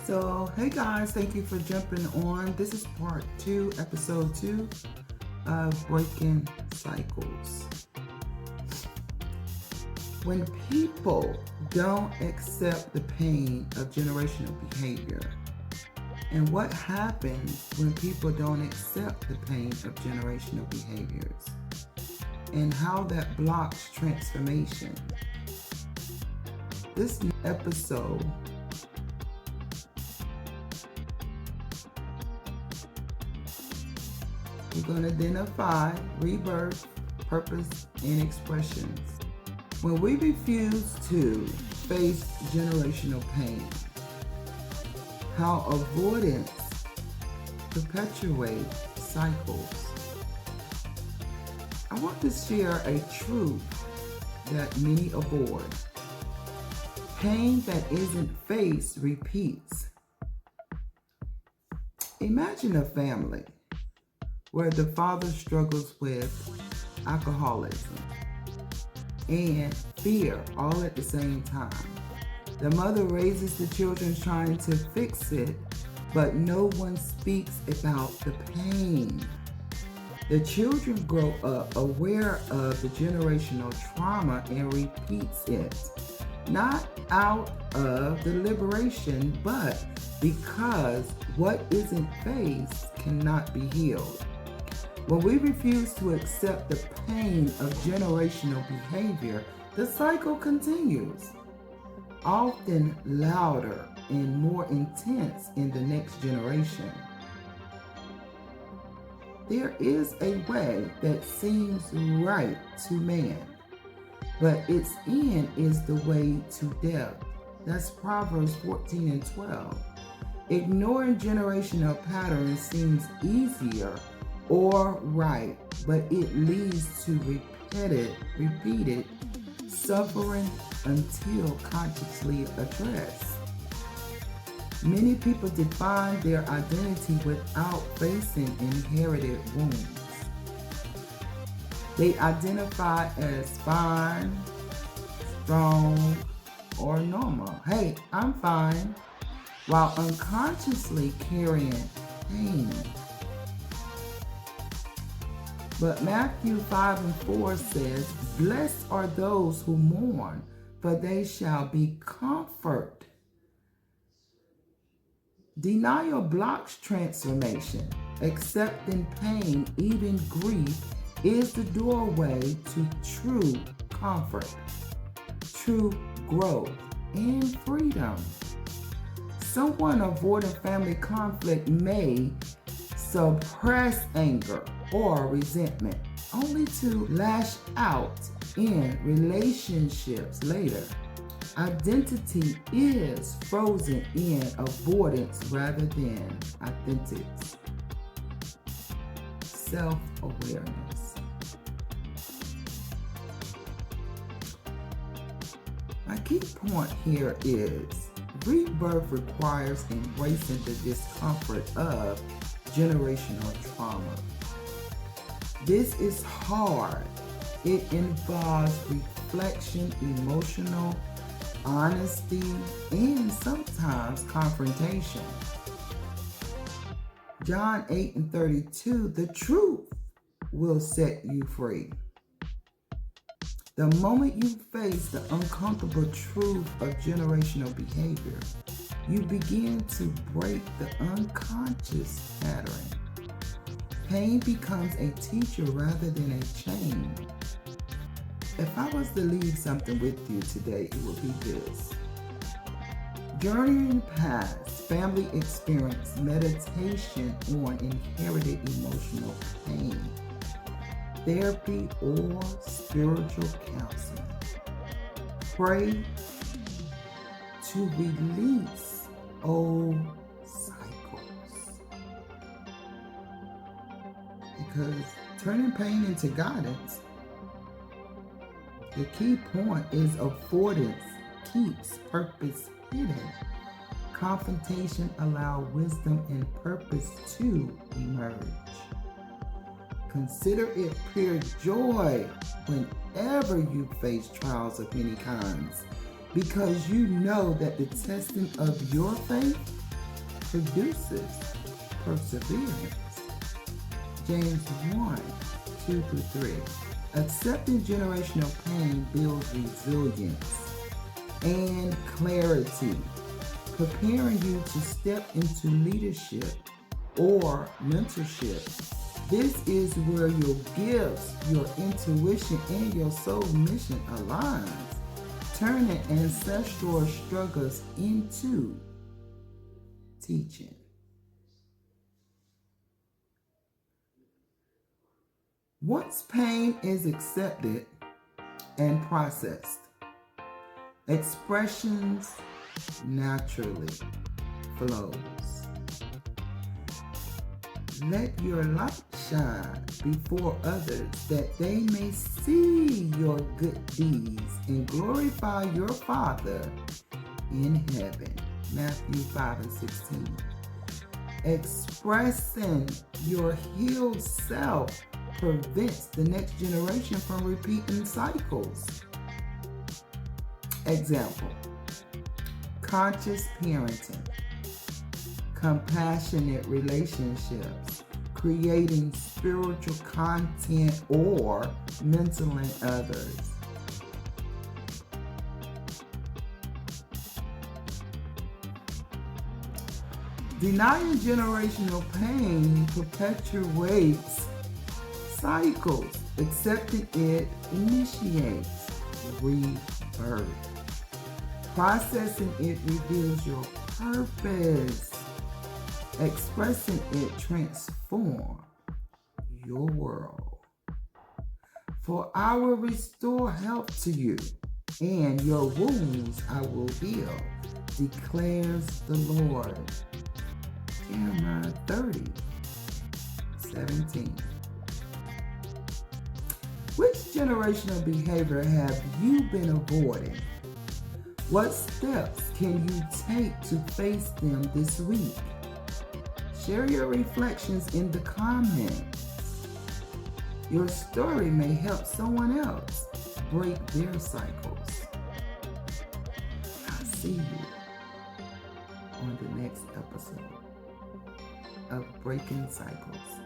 So, hey guys, thank you for jumping on. This is part 2, episode 2 of Breaking Cycles. When people don't accept the pain of generational behavior, and what happens when people don't accept the pain of generational behaviors, and how that blocks transformation. This episode we're going to identify rebirth, purpose, and expressions. When we refuse to face generational pain, how avoidance perpetuates cycles. I want to share a truth that many avoid. Pain that isn't faced repeats. Imagine a family where the father struggles with alcoholism and fear all at the same time. The mother raises the children trying to fix it, but no one speaks about the pain. The children grow up aware of the generational trauma and repeats it, not out of deliberation, but because what isn't faced cannot be healed. When we refuse to accept the pain of generational behavior, the cycle continues, often louder and more intense in the next generation. There is a way that seems right to man, but its end is the way to death. That's Proverbs 14 and 12. Ignoring generational patterns seems easier or right, but it leads to repeated suffering until consciously addressed. Many people define their identity without facing inherited wounds. They identify as fine, strong, or normal. Hey, I'm fine, while unconsciously carrying pain. But Matthew 5 and 4 says, "Blessed are those who mourn, for they shall be comforted." Denial blocks transformation. Accepting pain, even grief, is the doorway to true comfort, true growth, and freedom. Someone avoiding family conflict may suppress anger or resentment, only to lash out in relationships later. Identity is frozen in avoidance rather than authentic self-awareness. My key point here is rebirth requires embracing the discomfort of generational trauma. This is hard. It involves reflection, emotional honesty, and sometimes confrontation. John 8 and 32, the truth will set you free. The moment you face the uncomfortable truth of generational behavior, you begin to break the unconscious pattern. Pain becomes a teacher rather than a chain. If I was to leave something with you today, it would be this. Journeying past family experience, meditation on inherited emotional pain, therapy or spiritual counseling. Pray to release old cycles. Because turning pain into guidance, the key point is avoidance keeps purpose hidden. Confrontation allows wisdom and purpose to emerge. Consider it pure joy whenever you face trials of many kinds, because you know that the testing of your faith produces perseverance. James 1:2-3. Accepting generational pain builds resilience and clarity, preparing you to step into leadership or mentorship. This is where your gifts, your intuition, and your soul mission aligns, turning ancestral struggles into teaching. Once pain is accepted and processed, expressions naturally flows. Let your light shine before others that they may see your good deeds and glorify your Father in heaven. Matthew 5:16. Expressing your healed self prevents the next generation from repeating cycles. Example: conscious parenting, compassionate relationships, creating spiritual content, or mentoring others. Denying generational pain perpetuates cycles. Accepting it initiates rebirth. Processing it reveals your purpose. Expressing it transforms your world. For I will restore health to you, and your wounds I will heal, declares the Lord. Jeremiah 30:17. Which generational behavior have you been avoiding? What steps can you take to face them this week? Share your reflections in the comments. Your story may help someone else break their cycles. I'll see you on the next episode of Breaking Cycles.